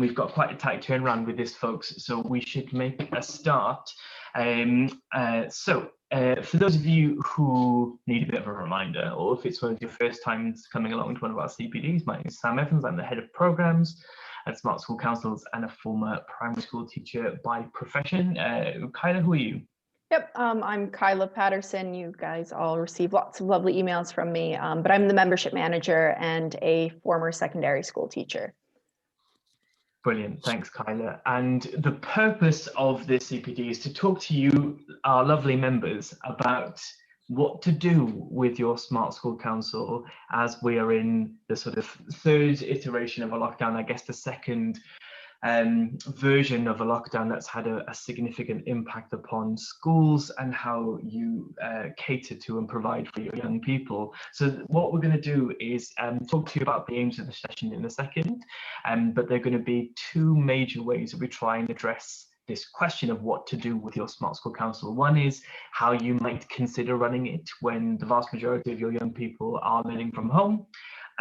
we've got quite a tight turnaround with this, folks, so we should make a start. For those of you who need a bit of a reminder, or if it's one of your first times coming along to one of our CPDs, my name is Sam Evans. I'm the head of programs at Smart School Councils and a former primary school teacher by profession. Kyla, who are you? Yep, I'm Kyla Patterson. You guys all receive lots of lovely emails from me, but I'm the membership manager and a former secondary school teacher. Brilliant, thanks Kyla. And the purpose of this CPD is to talk to you, our lovely members, about what to do with your Smart School Council as we are in the sort of third iteration of a lockdown, I guess the second version of a lockdown that's had a significant impact upon schools and how you cater to and provide for your young people. So what we're going to do is talk to you about the aims of the session in a second, but there are going to be two major ways that we try and address this question of what to do with your Smart School Council. One is how you might consider running it when the vast majority of your young people are learning from home.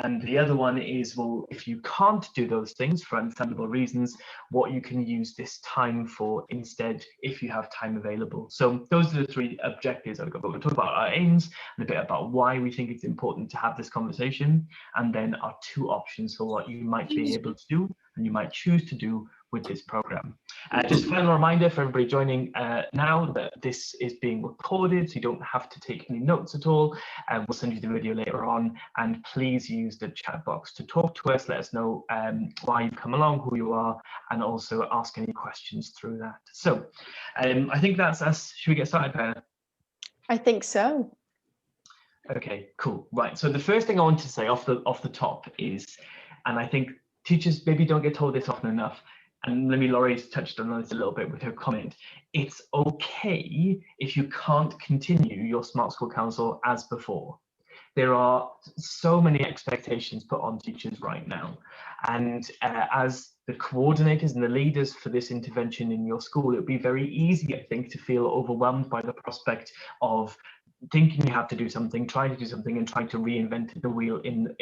And the other one is, well, if you can't do those things for understandable reasons, what you can use this time for instead, if you have time available. So those are the three objectives I've got. We'll talk about our aims and a bit about why we think it's important to have this conversation, and then our two options for what you might be able to do and you might choose to do with this program. Just a final reminder for everybody joining now that this is being recorded, so you don't have to take any notes at all. We'll send you the video later on, and please use the chat box to talk to us. Let us know why you've come along, who you are, and also ask any questions through that. So I think that's us. Should we get started, Pam? I think so. Okay, cool. Right. So the first thing I want to say off the top is, and I think teachers maybe don't get told this often enough, and maybe Laurie's touched on this a little bit with her comment, it's okay if you can't continue your Smart School Council as before. There are so many expectations put on teachers right now. And as the coordinators and the leaders for this intervention in your school, it would be very easy, I think, to feel overwhelmed by the prospect of thinking you have to do something, trying to do something, and trying to reinvent the wheel in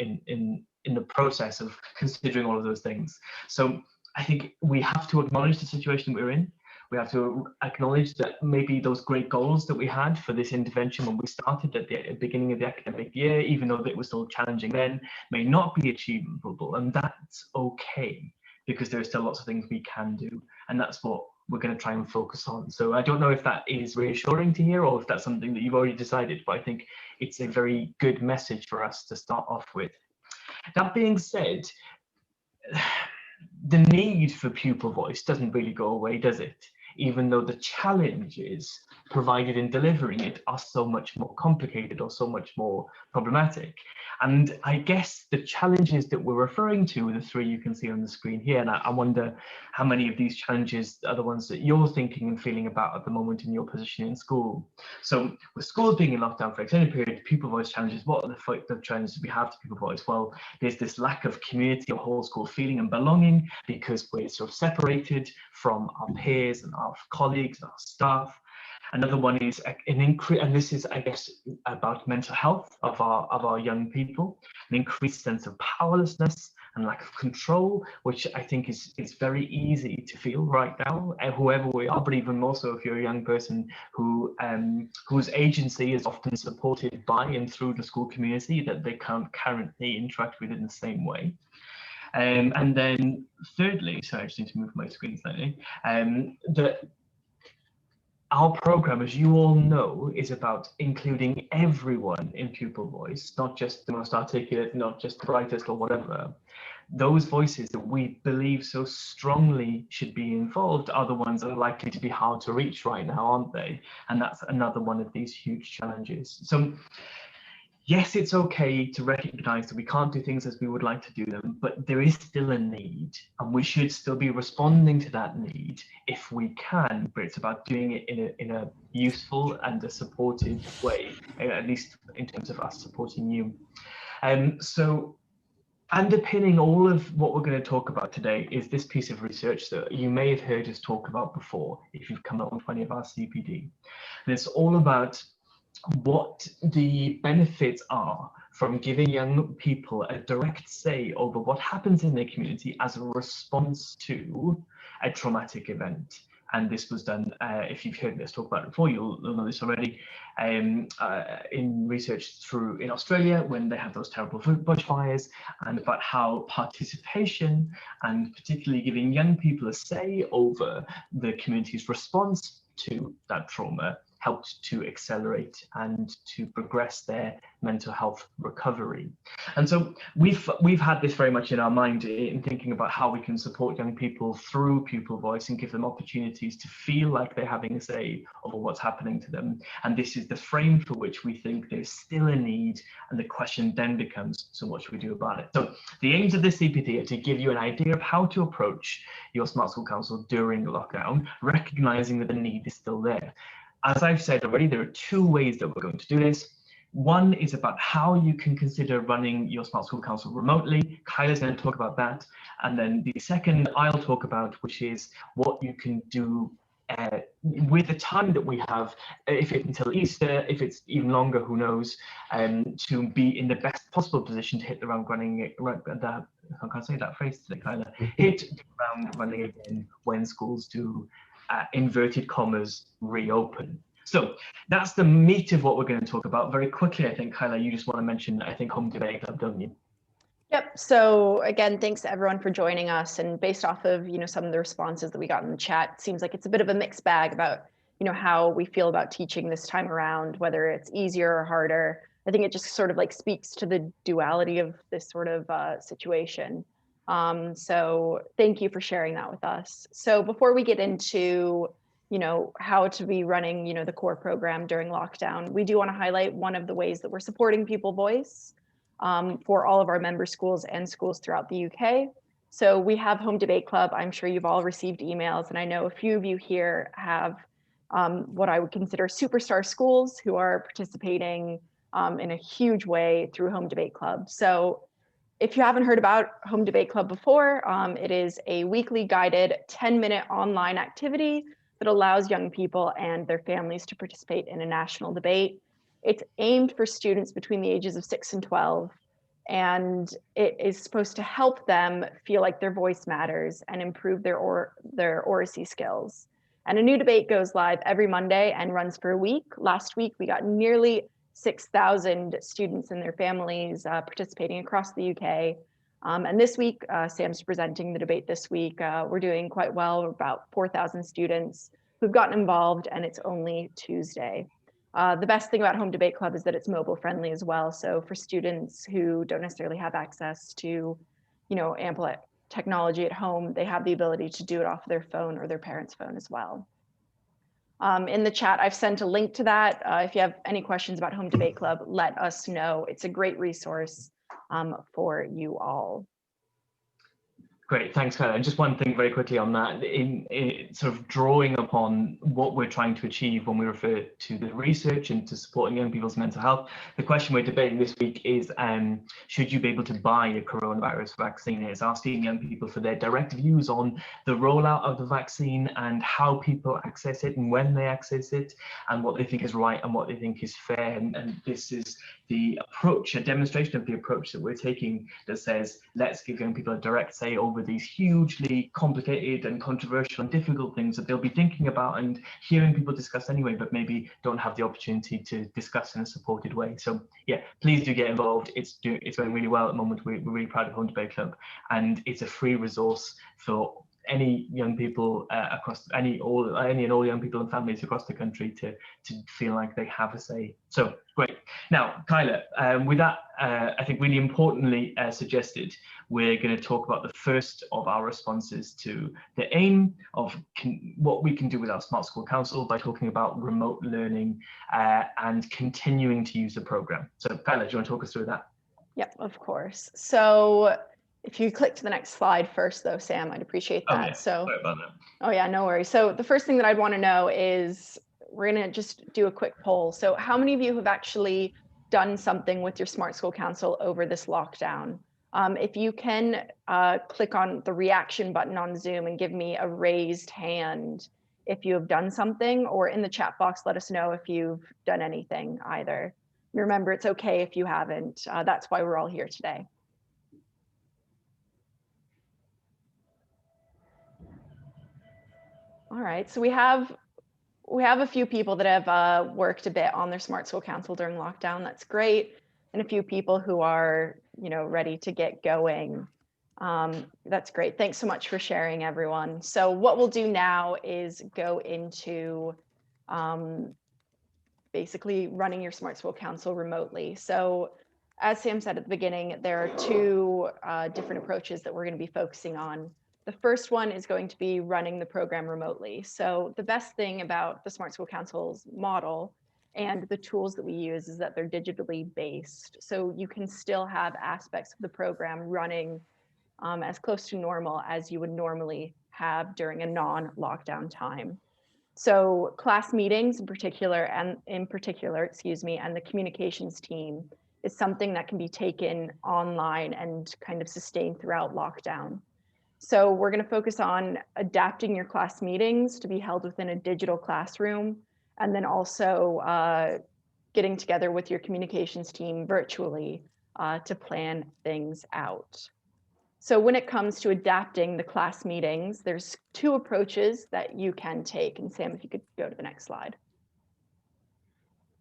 the process of considering all of those things. So I think we have to acknowledge the situation we're in. We have to acknowledge that maybe those great goals that we had for this intervention when we started at the beginning of the academic year, even though it was still challenging then, may not be achievable. And that's okay, because there are still lots of things we can do. And that's what we're going to try and focus on. So I don't know if that is reassuring to hear or if that's something that you've already decided, but I think it's a very good message for us to start off with. That being said, the need for pupil voice doesn't really go away, does it? Even though the challenges provided in delivering it are so much more complicated or so much more problematic. And I guess the challenges that we're referring to are the three you can see on the screen here. And I wonder how many of these challenges are the ones that you're thinking and feeling about at the moment in your position in school. So with schools being in lockdown for an extended period, pupil voice challenges, what are the challenges we have to pupil voice? Well, there's this lack of community or whole school feeling and belonging because we're sort of separated from our peers and our colleagues and our staff. Another one is an increase, and this is, I guess, about mental health of our young people, an increased sense of powerlessness and lack of control, which I think is very easy to feel right now, whoever we are, but even more so if you're a young person who whose agency is often supported by and through the school community that they can't currently interact with in the same way. And then thirdly, so I just need to move my screen slightly, our program, as you all know, is about including everyone in pupil voice, not just the most articulate, not just the brightest or whatever. Those voices that we believe so strongly should be involved are the ones that are likely to be hard to reach right now, aren't they? And that's another one of these huge challenges. So yes, it's okay to recognize that we can't do things as we would like to do them, but there is still a need, and we should still be responding to that need if we can, but it's about doing it in a useful and a supportive way, at least in terms of us supporting you. So underpinning all of what we're going to talk about today is this piece of research that you may have heard us talk about before if you've come along to any of our CPD. And it's all about what the benefits are from giving young people a direct say over what happens in their community as a response to a traumatic event. And this was done, if you've heard us talk about it before, you'll know this already, in research in Australia when they have those terrible bushfires, and about how participation and particularly giving young people a say over the community's response to that trauma helped to accelerate and to progress their mental health recovery. And so we've had this very much in our mind in thinking about how we can support young people through pupil voice and give them opportunities to feel like they're having a say over what's happening to them. And this is the frame for which we think there's still a need, and the question then becomes, so what should we do about it? So the aims of this CPD are to give you an idea of how to approach your Smart School Council during lockdown, recognizing that the need is still there. As I've said already, there are two ways that we're going to do this. One is about how you can consider running your Smart School Council remotely. Kyla's going to talk about that. And then the second I'll talk about, which is what you can do with the time that we have, if it's until Easter, if it's even longer, who knows, to be in the best possible position to hit the ground running. I can't say that phrase today, Kyla. Hit the ground running again when schools do, inverted commas, reopen. So that's the meat of what we're going to talk about. Very quickly, I think, Kyla, you just want to mention, I think, Home Debate Club, don't you? Yep. So again, thanks to everyone for joining us. And based off of, some of the responses that we got in the chat, it seems like it's a bit of a mixed bag about, how we feel about teaching this time around, whether it's easier or harder. I think it just sort of like speaks to the duality of this sort of situation. So thank you for sharing that with us. So before we get into, how to be running, the core program during lockdown, we do want to highlight one of the ways that we're supporting Pupil Voice for all of our member schools and schools throughout the UK. So we have Home Debate Club. I'm sure you've all received emails, and I know a few of you here have what I would consider superstar schools who are participating in a huge way through Home Debate Club. So if you haven't heard about Home Debate Club before, it is a weekly guided 10-minute online activity that allows young people and their families to participate in a national debate. It's aimed for students between the ages of 6 and 12, and it is supposed to help them feel like their voice matters and improve their oracy skills. And a new debate goes live every Monday and runs for a week. Last week, we got nearly 6,000 students and their families participating across the UK. And this week, Sam's presenting the debate this week. We're doing quite well. We're about 4,000 students who've gotten involved, and it's only Tuesday. The best thing about Home Debate Club is that it's mobile friendly as well. So for students who don't necessarily have access to, ample technology at home, they have the ability to do it off their phone or their parents' phone as well. In the chat, I've sent a link to that. If you have any questions about Home Debate Club, let us know. It's a great resource for you all. Great, thanks, Kyla. And just one thing very quickly on that, in sort of drawing upon what we're trying to achieve when we refer to the research and to supporting young people's mental health, the question we're debating this week is, should you be able to buy a coronavirus vaccine? It's asking young people for their direct views on the rollout of the vaccine and how people access it and when they access it and what they think is right and what they think is fair. And this is the approach, a demonstration of the approach that we're taking that says, let's give young people a direct say over these hugely complicated and controversial and difficult things that they'll be thinking about and hearing people discuss anyway, but maybe don't have the opportunity to discuss in a supported way. So yeah, please do get involved. It's going really well at the moment. We're really proud of Home Debate Club, and it's a free resource for any young people across any and all young people and families across the country to feel like they have a say. So great. Now, Kyla, with that, I think really importantly suggested, we're going to talk about the first of our responses to the aim of what we can do with our Smart School Council by talking about remote learning and continuing to use the program. So Kyla, do you want to talk us through that? Yep, of course. So if you click to the next slide first, though, Sam, I'd appreciate that. Oh, yeah. Sorry about that. Oh, yeah, no worries. So the first thing that I'd want to know is, we're going to just do a quick poll. So how many of you have actually done something with your Smart School Council over this lockdown? If you can click on the reaction button on Zoom and give me a raised hand if you have done something, or in the chat box, let us know if you've done anything either. Remember, it's okay if you haven't. That's why we're all here today. All right, so we have a few people that have worked a bit on their Smart School Council during lockdown. That's great. And a few people who are, ready to get going. That's great. Thanks so much for sharing, everyone. So what we'll do now is go into basically running your Smart School Council remotely. So as Sam said at the beginning, there are two different approaches that we're going to be focusing on. The first one is going to be running the program remotely. So the best thing about the Smart School Council's model and the tools that we use is that they're digitally based. So you can still have aspects of the program running as close to normal as you would normally have during a non-lockdown time. So class meetings in particular, and the communications team is something that can be taken online and kind of sustained throughout lockdown. So we're going to focus on adapting your class meetings to be held within a digital classroom, and then also getting together with your communications team virtually to plan things out. So when it comes to adapting the class meetings, there's two approaches that you can take. And Sam, if you could go to the next slide.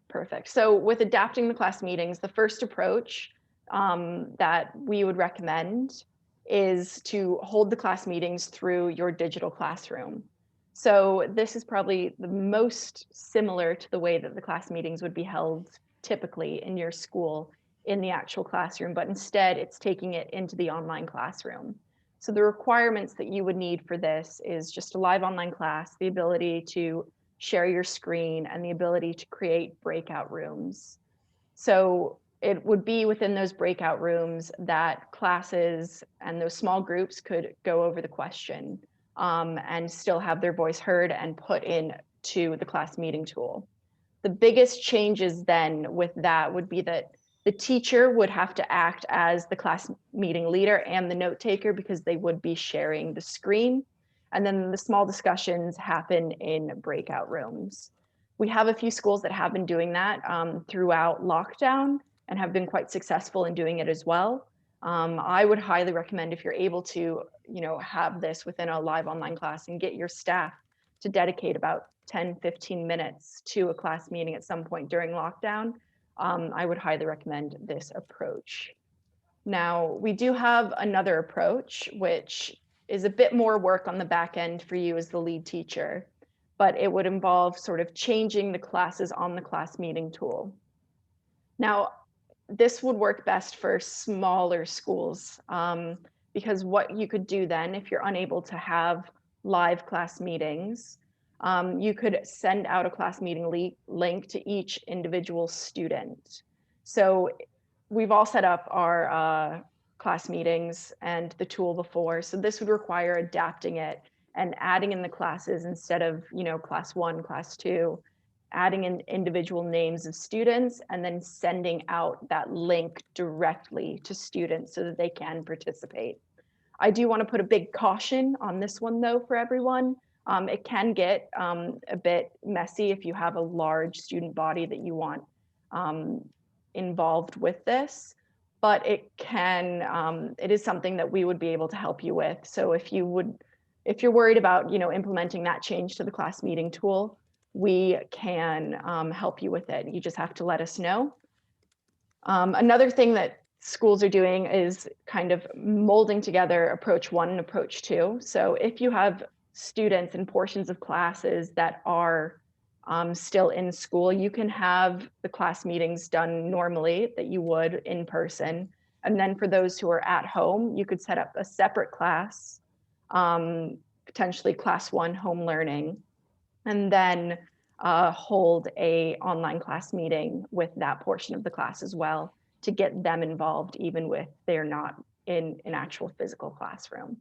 Perfect. So with adapting the class meetings, the first approach that we would recommend is to hold the class meetings through your digital classroom. So this is probably the most similar to the way that the class meetings would be held typically in your school in the actual classroom, but instead it's taking it into the online classroom. So the requirements that you would need for this is just a live online class, the ability to share your screen, and the ability to create breakout rooms. So it would be within those breakout rooms that classes and those small groups could go over the question and still have their voice heard and put into the class meeting tool. The biggest changes then with that would be that the teacher would have to act as the class meeting leader and the note taker, because they would be sharing the screen. And then the small discussions happen in breakout rooms. We have a few schools that have been doing that throughout lockdown and have been quite successful in doing it as well. I would highly recommend, if you're able to, have this within a live online class, and get your staff to dedicate about 10-15 minutes to a class meeting at some point during lockdown. I would highly recommend this approach. Now, we do have another approach, which is a bit more work on the back end for you as the lead teacher, but it would involve sort of changing the classes on the class meeting tool. Now, this would work best for smaller schools because what you could do then, if you're unable to have live class meetings, you could send out a class meeting link to each individual student. So we've all set up our class meetings and the tool before. So this would require adapting it and adding in the classes instead of, class 1, class 2, adding in individual names of students, and then sending out that link directly to students so that they can participate. I do want to put a big caution on this one though for everyone. It can get a bit messy if you have a large student body that you want involved with this, but it is something that we would be able to help you with. So if you're worried about, implementing that change to the class meeting tool, we can help you with it. You just have to let us know. Another thing that schools are doing is kind of molding together approach 1 and approach 2. So if you have students and portions of classes that are still in school, you can have the class meetings done normally that you would in person. And then for those who are at home, you could set up a separate class, potentially class 1 home learning, and then hold a online class meeting with that portion of the class as well, to get them involved even if they're not in an actual physical classroom.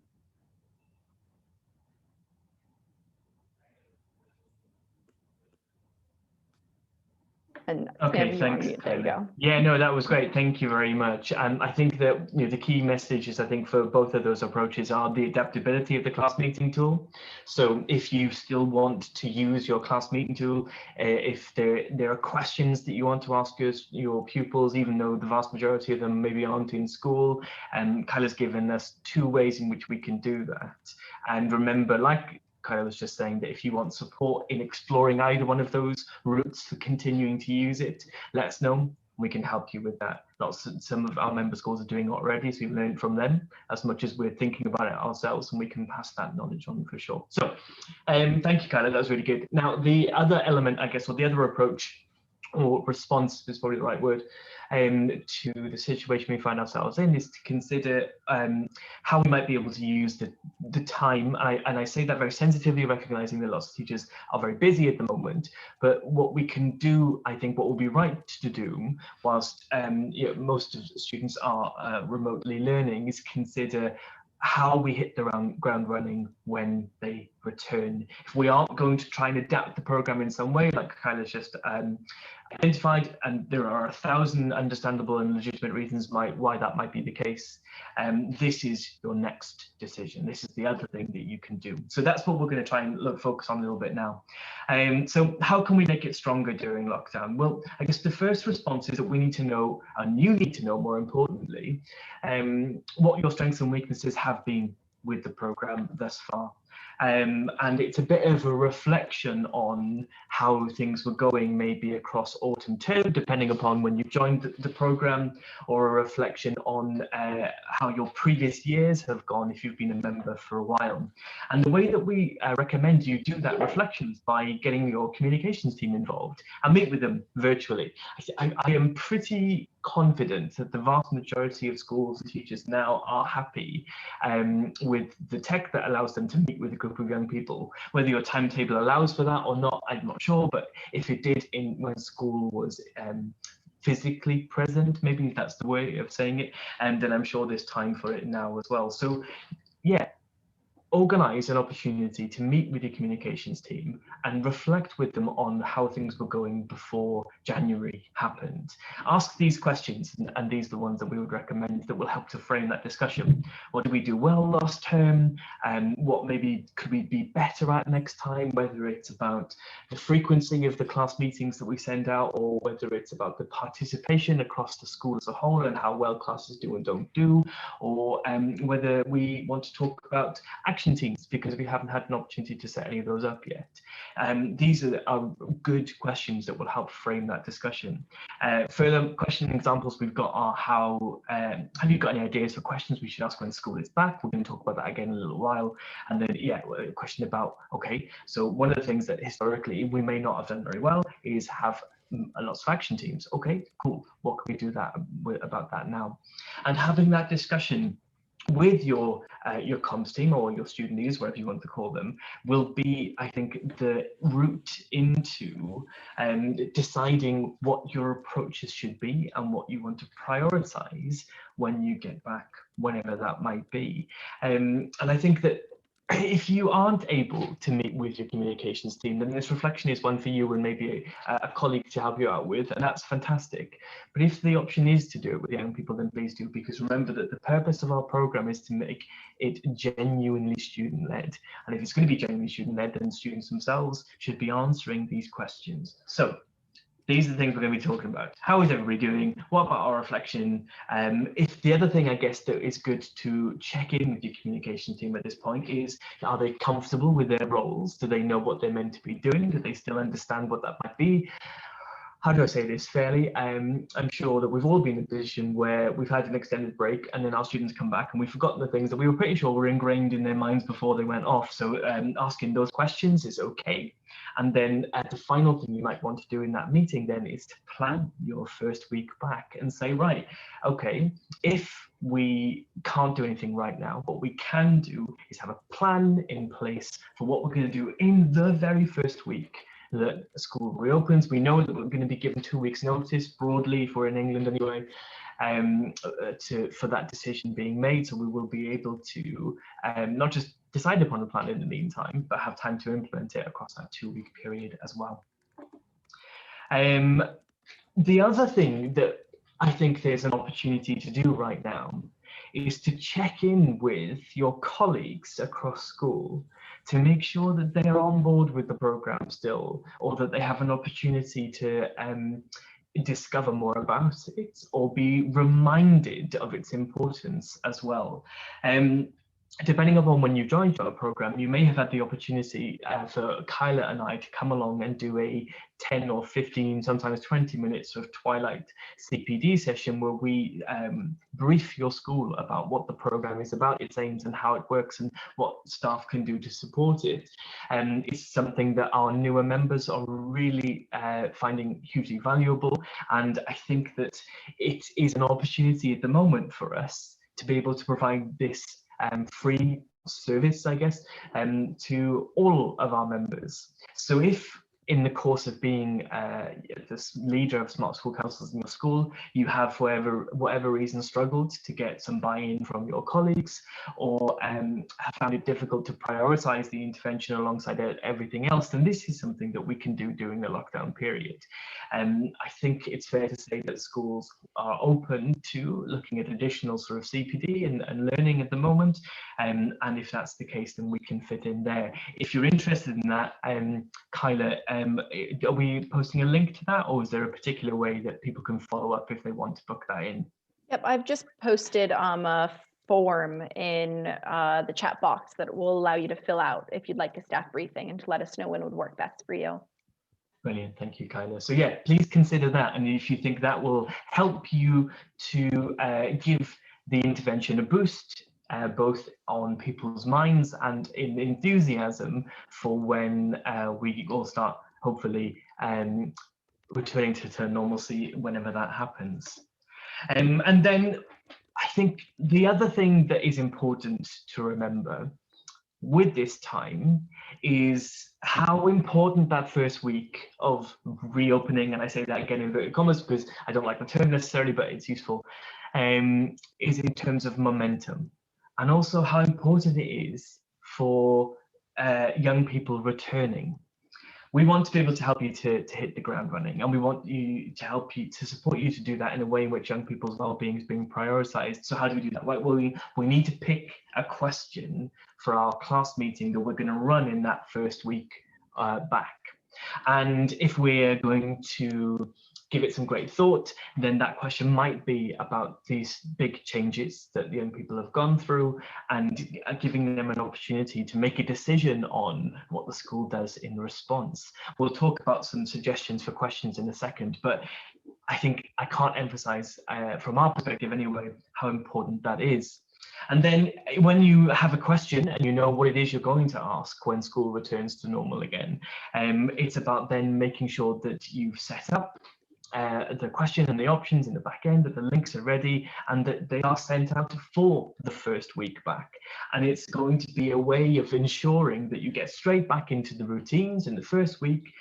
And Okay, Sam, you thanks, unmute. There you Kylie. go. Yeah, no, that was great. Thank you very much. And I think that the key messages, I think, for both of those approaches are the adaptability of the class meeting tool. So if you still want to use your class meeting tool, if there are questions that you want to ask your pupils, even though the vast majority of them maybe aren't in school, and Kylie's given us 2 ways in which we can do that. And remember, like Kyle was just saying, that if you want support in exploring either one of those routes for continuing to use it, let us know. We can help you with that. Some of our member schools are doing it already, so we've learned from them as much as we're thinking about it ourselves, and we can pass that knowledge on for sure. So thank you, Kyla, that was really good. Now, the other element, I guess, or the other approach, or response is probably the right word, to the situation we find ourselves in, is to consider how we might be able to use the time. And I say that very sensitively, recognizing that lots of teachers are very busy at the moment. But what we can do, I think, what would be right to do, whilst most of the students are remotely learning, is consider how we hit the ground running when they return. If we aren't going to try and adapt the program in some way, like Kyla's just identified, and there are 1,000 understandable and legitimate reasons why that might be the case, this is your next decision. This is the other thing that you can do. So that's what we're going to try and focus on a little bit now. So how can we make it stronger during lockdown? Well, I guess the first response is that we need to know, and you need to know more importantly, what your strengths and weaknesses have been with the program thus far. And it's a bit of a reflection on how things were going maybe across autumn term, depending upon when you joined the program, or a reflection on how your previous years have gone if you've been a member for a while. And the way that we recommend you do that reflection is by getting your communications team involved and meet with them virtually. I am pretty confident that the vast majority of schools and teachers now are happy with the tech that allows them to meet with a group of young people. Whether your timetable allows for that or not, I'm not sure, but if it did when school was physically present, maybe that's the way of saying it, and then I'm sure there's time for it now as well. So yeah, organise an opportunity to meet with your communications team and reflect with them on how things were going before January happened. Ask these questions, and these are the ones that we would recommend that will help to frame that discussion. What did we do well last term? And what maybe could we be better at next time, whether it's about the frequency of the class meetings that we send out, or whether it's about the participation across the school as a whole and how well classes do and don't do, or whether we want to talk about action teams, because we haven't had an opportunity to set any of those up yet. These are good questions that will help frame that discussion. Further question examples we've got are have you got any ideas for questions we should ask when school is back? We're going to talk about that again in a little while. And then a question about, okay, so one of the things that historically we may not have done very well is have lots of action teams. Okay, cool. What can we do about that now? And having that discussion with your comms team or your student leaders, whatever you want to call them, will be, I think, the route into deciding what your approaches should be and what you want to prioritize when you get back, whenever that might be. And I think that if you aren't able to meet with your communications team, then this reflection is one for you and maybe a colleague to help you out with, and that's fantastic. But if the option is to do it with young people, then please do, because remember that the purpose of our program is to make it genuinely student-led. And if it's going to be genuinely student-led, then students themselves should be answering these questions. So these are the things we're going to be talking about. How is everybody doing? What about our reflection? If the other thing, I guess, that is good to check in with your communication team at this point is, are they comfortable with their roles? Do they know what they're meant to be doing? Do they still understand what that might be? How do I say this fairly? I'm sure that we've all been in a position where we've had an extended break and then our students come back and we've forgotten the things that we were pretty sure were ingrained in their minds before they went off. So asking those questions is okay. And then the final thing you might want to do in that meeting then is to plan your first week back and say, right, okay, if we can't do anything right now, what we can do is have a plan in place for what we're going to do in the very first week that school reopens. We know that we're going to be given 2 weeks notice broadly, if we're in England anyway, for that decision being made. So we will be able to not just decide upon a plan in the meantime, but have time to implement it across that 2 week period as well. The other thing that I think there's an opportunity to do right now is to check in with your colleagues across school to make sure that they're on board with the program still, or that they have an opportunity to discover more about it or be reminded of its importance as well. Depending upon when you joined our program, you may have had the opportunity for Kyla and I to come along and do a 10 or 15, sometimes 20 minutes of Twilight CPD session where we brief your school about what the program is about, its aims and how it works and what staff can do to support it. It's something that our newer members are really finding hugely valuable. And I think that it is an opportunity at the moment for us to be able to provide this free service, I guess, to all of our members. So if in the course of being the leader of Smart School Councils in your school, you have, for whatever reason, struggled to get some buy-in from your colleagues, or have found it difficult to prioritize the intervention alongside everything else, then this is something that we can do during the lockdown period. I think it's fair to say that schools are open to looking at additional sort of CPD and learning at the moment, and if that's the case, then we can fit in there. If you're interested in that, Kyla, are we posting a link to that, or is there a particular way that people can follow up if they want to book that in? Yep, I've just posted a form in the chat box that will allow you to fill out if you'd like a staff briefing and to let us know when would work best for you. Brilliant, thank you, Kyla. So yeah, please consider that, and if you think that will help you to give the intervention a boost, both on people's minds and in enthusiasm for when we all start hopefully returning to normalcy whenever that happens. And then I think the other thing that is important to remember with this time is how important that first week of reopening, and I say that again in inverted commas because I don't like the term necessarily, but it's useful, is in terms of momentum, and also how important it is for young people returning. We want to be able to help you to hit the ground running, and we want you to help you to support you to do that in a way in which young people's well-being is being prioritized. So how do we do that? Well, we need to pick a question for our class meeting that we're going to run in that first week back. And if we're going to give it some great thought, then that question might be about these big changes that the young people have gone through, and giving them an opportunity to make a decision on what the school does in response. We'll talk about some suggestions for questions in a second, but I think I can't emphasize from our perspective anyway, how important that is. And then when you have a question and you know what it is you're going to ask when school returns to normal again, it's about then making sure that you've set up the question and the options in the back end, that the links are ready and that they are sent out for the first week back. And it's going to be a way of ensuring that you get straight back into the routines in the first week,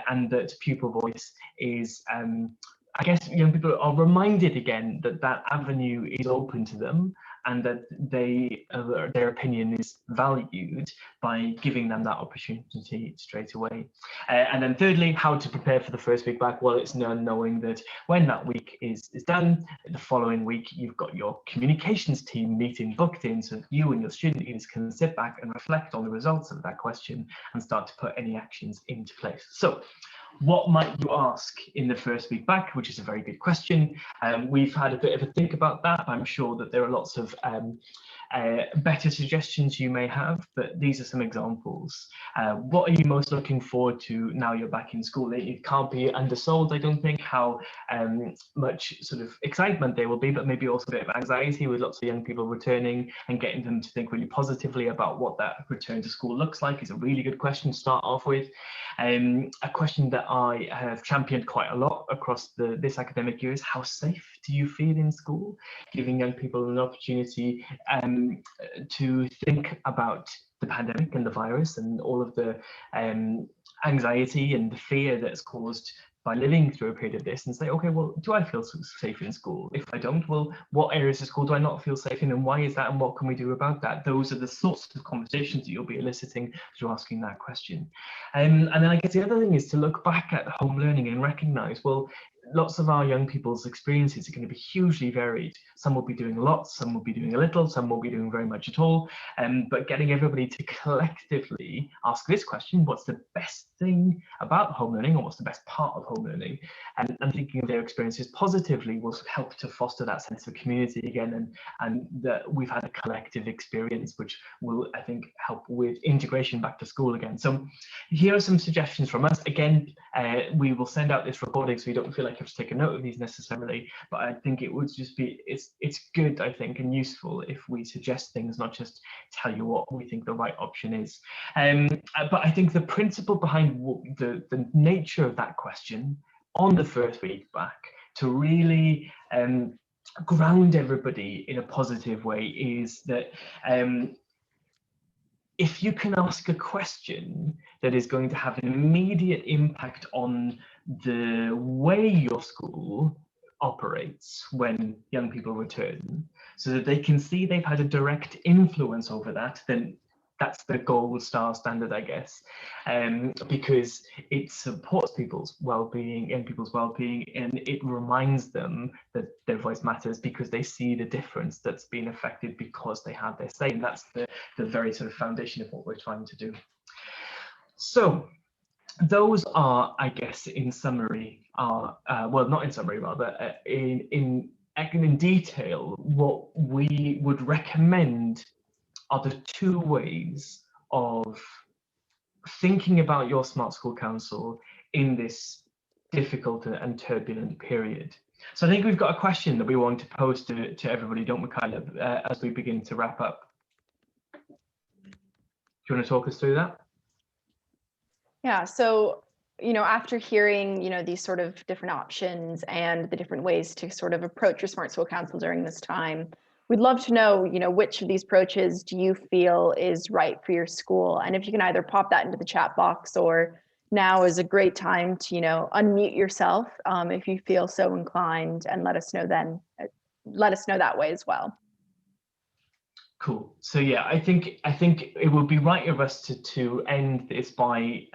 and that pupil voice is, I guess, young people are reminded again that that avenue is open to them, and that their opinion is valued by giving them that opportunity straight away. And then thirdly, how to prepare for the first week back. Well, it's knowing that when that week is done, the following week, you've got your communications team meeting booked in, so that you and your student leaders can sit back and reflect on the results of that question and start to put any actions into place. So what might you ask in the first week back, which is a very good question. We've had a bit of a think about that. I'm sure that there are lots of better suggestions you may have, but these are some examples. What are you most looking forward to now you're back in school? It can't be undersold, I don't think, how much sort of excitement there will be, but maybe also a bit of anxiety with lots of young people returning, and getting them to think really positively about what that return to school looks like is a really good question to start off with. A question that I have championed quite a lot across this academic year is, how safe do you feel in school? Giving young people an opportunity to think about the pandemic and the virus and all of the anxiety and the fear that's caused by living through a period of this, and say, okay, well, do I feel safe in school? If I don't, well, what areas of school do I not feel safe in, and why is that, and what can we do about that? Those are the sorts of conversations that you'll be eliciting through asking that question. And then I guess the other thing is to look back at home learning and recognize, well, lots of our young people's experiences are going to be hugely varied. Some will be doing lots, some will be doing a little, some will be doing very much at all. But getting everybody to collectively ask this question: what's the best thing about home learning, or what's the best part of home learning? And thinking of their experiences positively will help to foster that sense of community again, and that we've had a collective experience, which will, I think, help with integration back to school again. So here are some suggestions from us. Again, we will send out this recording so you don't feel like you have to take a note of these necessarily, but I think it would just be, it's good, I think, and useful if we suggest things, not just tell you what we think the right option is. But I think the principle behind the nature of that question on the first week back, to really ground everybody in a positive way, is that if you can ask a question that is going to have an immediate impact on the way your school operates when young people return, so that they can see they've had a direct influence over that, then that's the gold star standard, I guess, because it supports people's well-being and people's well-being, and it reminds them that their voice matters because they see the difference that's been affected because they have their say. And that's the very sort of foundation of what we're trying to do. So those are, I guess, in summary, well, not in summary, rather, in detail, what we would recommend are the two ways of thinking about your Smart School Council in this difficult and turbulent period. So I think we've got a question that we want to pose to everybody, don't we, Kyla, as we begin to wrap up. Do you want to talk us through that? Yeah, so, after hearing, these sort of different options and the different ways to sort of approach your Smart School Council during this time, we'd love to know, which of these approaches do you feel is right for your school? And if you can either pop that into the chat box, or now is a great time to, unmute yourself if you feel so inclined, and let us know that way as well. Cool. So yeah, I think it would be right of us to end this by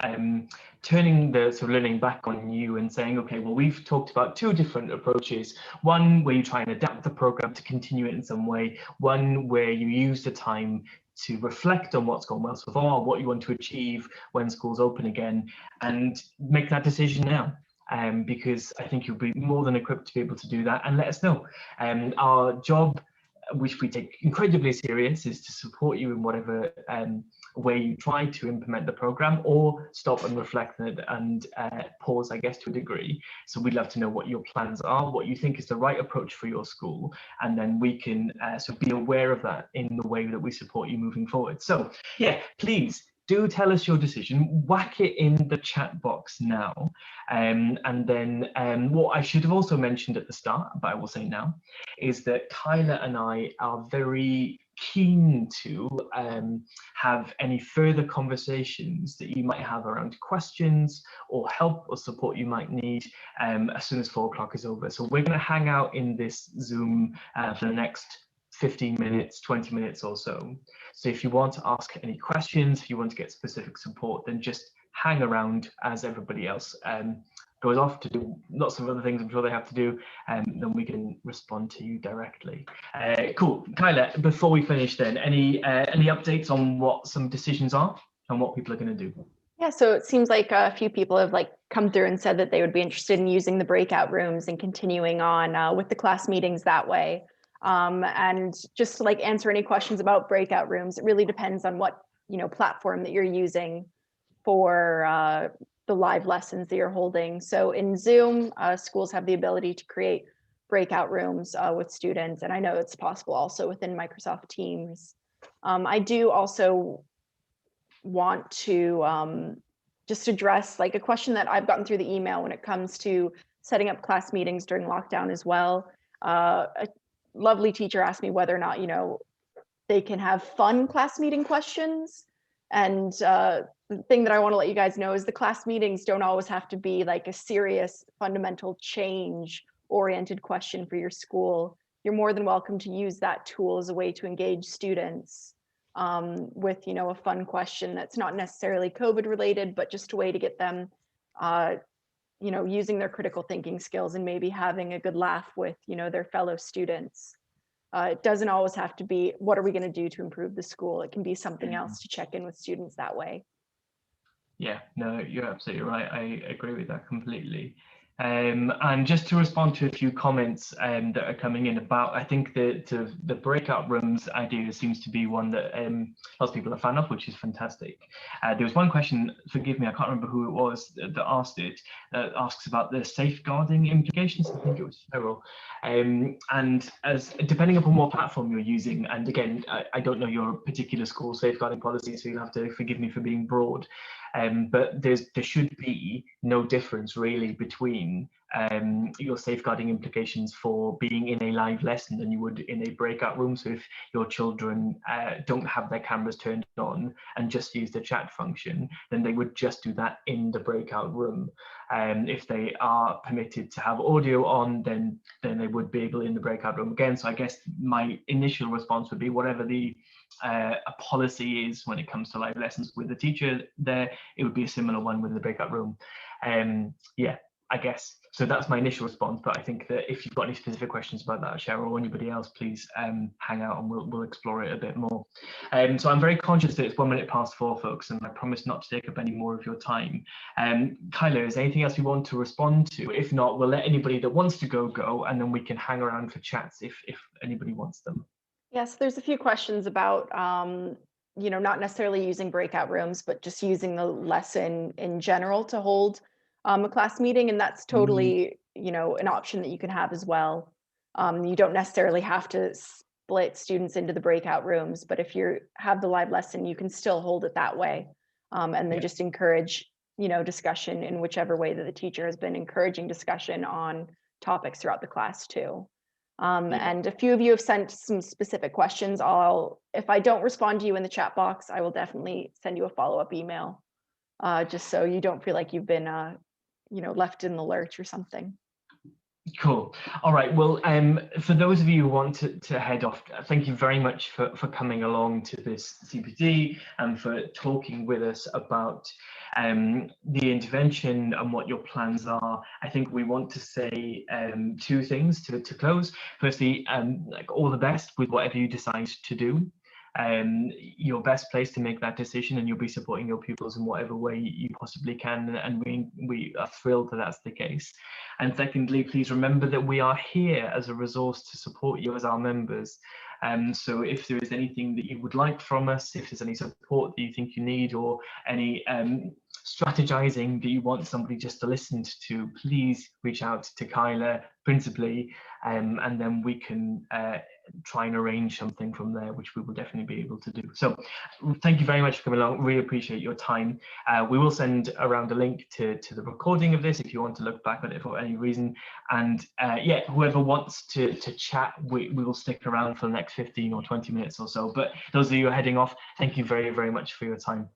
turning the sort of learning back on you and saying, okay, well, we've talked about two different approaches. One where you try and adapt the program to continue it in some way. One where you use the time to reflect on what's gone well so far, what you want to achieve when schools open again, and make that decision now. Because I think you'll be more than equipped to be able to do that, and let us know. Our job, which we take incredibly serious, is to support you in whatever way you try to implement the program, or stop and reflect and pause, I guess, to a degree. So we'd love to know what your plans are, what you think is the right approach for your school, and then we can sort of be aware of that in the way that we support you moving forward. So yeah, please do tell us your decision. Whack it in the chat box now. And then what I should have also mentioned at the start, but I will say now, is that Kyla and I are very keen to have any further conversations that you might have around questions or help or support you might need as soon as 4 o'clock is over. So we're going to hang out in this Zoom for the next 15 minutes, 20 minutes or so. So if you want to ask any questions, if you want to get specific support, then just hang around as everybody else goes off to do lots of other things I'm sure they have to do, and then we can respond to you directly. Cool. Kyla, before we finish then, any updates on what some decisions are and what people are going to do? Yeah, so it seems like a few people have come through and said that they would be interested in using the breakout rooms and continuing on with the class meetings that way. And just to answer any questions about breakout rooms, it really depends on what platform that you're using for the live lessons that you're holding. So in Zoom, schools have the ability to create breakout rooms with students, and I know it's possible also within Microsoft Teams. I do also want to just address a question that I've gotten through the email when it comes to setting up class meetings during lockdown as well. A lovely teacher asked me whether or not they can have fun class meeting questions, and the thing that I want to let you guys know is the class meetings don't always have to be a serious fundamental change oriented question for your school. You're more than welcome to use that tool as a way to engage students with a fun question that's not necessarily COVID related, but just a way to get them using their critical thinking skills and maybe having a good laugh with, their fellow students. It doesn't always have to be, what are we going to do to improve the school? It can be something else to check in with students that way. Yeah, no, you're absolutely right. I agree with that completely. And just to respond to a few comments that are coming in about, I think the breakout rooms idea seems to be one that lots of people are a fan of, which is fantastic. There was one question, forgive me, I can't remember who it was that asked it, that asks about the safeguarding implications. I think it was Cheryl. And as depending upon what platform you're using, and again, I don't know your particular school safeguarding policy, so you'll have to forgive me for being broad. But there should be no difference really between your safeguarding implications for being in a live lesson than you would in a breakout room. So if your children don't have their cameras turned on and just use the chat function, then they would just do that in the breakout room. If they are permitted to have audio on, then they would be able in the breakout room again. So I guess my initial response would be whatever the a policy is when it comes to live lessons with the teacher there, it would be a similar one with the breakout room. Yeah, I guess. So that's my initial response, but I think that if you've got any specific questions about that, Cheryl, or anybody else, please hang out and we'll explore it a bit more. So I'm very conscious that it's 4:01 folks, and I promise not to take up any more of your time. Kyla, is there anything else you want to respond to? If not, we'll let anybody that wants to go, and then we can hang around for chats if anybody wants them. Yes, there's a few questions about, not necessarily using breakout rooms, but just using the lesson in general to hold a class meeting. And that's totally, an option that you can have as well. You don't necessarily have to split students into the breakout rooms, but if you have the live lesson, you can still hold it that way. And then just encourage, discussion in whichever way that the teacher has been encouraging discussion on topics throughout the class too. And a few of you have sent some specific questions. If I don't respond to you in the chat box, I will definitely send you a follow-up email, just so you don't feel like you've been, left in the lurch or something. Cool. All right. Well, for those of you who want to head off, thank you very much for coming along to this CPD and for talking with us about the intervention and what your plans are. I think we want to say two things to close. Firstly, like all the best with whatever you decide to do. Your best place to make that decision, and you'll be supporting your pupils in whatever way you possibly can, and we are thrilled that that's the case. And secondly, please remember that we are here as a resource to support you as our members. So if there is anything that you would like from us, if there's any support that you think you need, or any strategizing that you want somebody just to listen to, please reach out to Kyla principally, and then we can try and arrange something from there, which we will definitely be able to do. So thank you very much for coming along. Really appreciate your time. We will send around a link to the recording of this if you want to look back on it for any reason. And yeah, whoever wants to chat, we will stick around for the next 15 or 20 minutes or so. But those of you who are heading off, thank you very, very much for your time.